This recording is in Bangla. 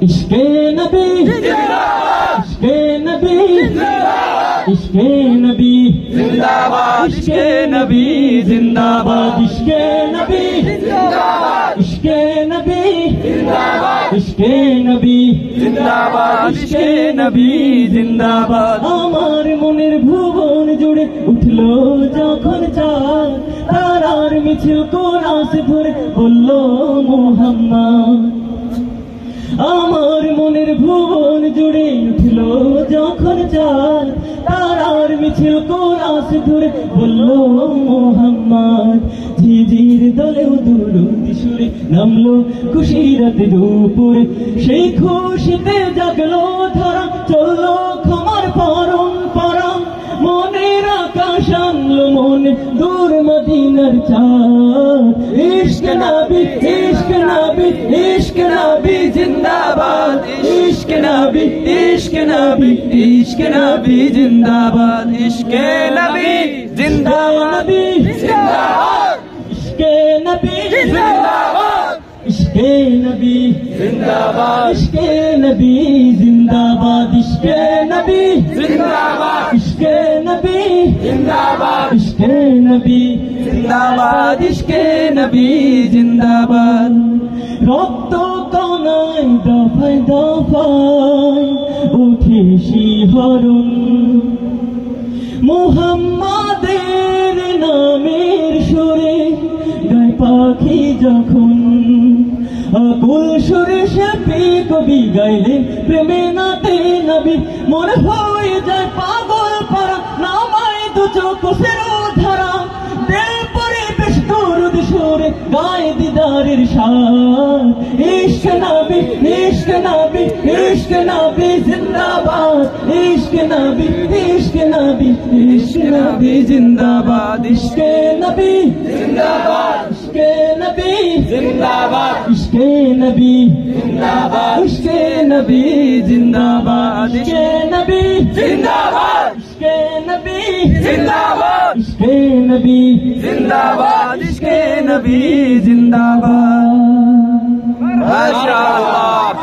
इश्के नबी जिंदाबाद, इश्के नबी जिंदाबाद, इश्के नबी जिंदाबाद, इश्के नबी जिंदाबाद, इश्के नबी जिंदाबाद, इश्के नबी जिंदाबाद, इश्के नबी जिंदाबाद, इश्के नबी जिंदाबाद। আমার মনের ভুবন জুড়ে উঠলো যখন চাঁদ, তারার মিছিল কোরাস ধরে বলল মুহাম্মদ। আমার মনের ভুবন জুড়ে উঠলো যখন চাঁদ, তারার মিছিল কোরাস ধরে বলল মুহাম্মদ। ঝিঝির দলেও দুরুদ সুরে নামলো খুশিরাতের উপরে, সেই খুশিতে জাগলো ধরা, চললো ক্ষমার পরম্পরা। মনের আকাশ আনলো মনে দূর মদিনার চাঁদ। ইশক নবী, ইশক নবী, ইশক নবী জিন্দাবাদ, ইশক নবী, ইশক নবী, ইশক নবী জিন্দাবাদ, ইশকে নবী জিন্দাবাদ, জিন্দাবাদ, ইশকে নবী জিন্দাবাদ, ইশকে নবী জিন্দাবাদ, ইশকে নবী জিন্দাবাদ, ইশকে নবী জিন্দাবাদ, ইশকে নবী জিন্দাবাদ, ইশকে নবী জিন্দাবাদ, ইশকে নবী জিন্দাবাদ। রক্ত কণায় দফায় দফায় উঠে শিহরণ, মুহাম্মাদের নামের সুরে গায় পাখি যখন। আকুল সুরে শিল্পী কবি গাইলে প্রেমে নাতে নবী, মনে হয়ে যায় পাগল পারা, নামায় দু চোখ সেরো ধারা। দিল পরে বেশ দরুদ সুরে গায়ে দিদারের সাথ। ইশক নবী, ইশক নবী, ইশক নবী জিন্দাবাদ, ইশক নবী, ইশক নবী, ইশক নবী জিন্দাবাদ, ইশকে নবী জিন্দাবাদ, ইশকে নবী জিন্দাবাদ, ইশকে নবী জিন্দাবাদ, ইশকে নবী জিন্দাবাদ, ইশকে নবী জিন্দাবাদ, ইশকে নবী জিন্দাবাদ, ইশকে নবী জিন্দাবাদ, ইশকে নবী জিন্দাবাদ। মাশাআল্লাহ।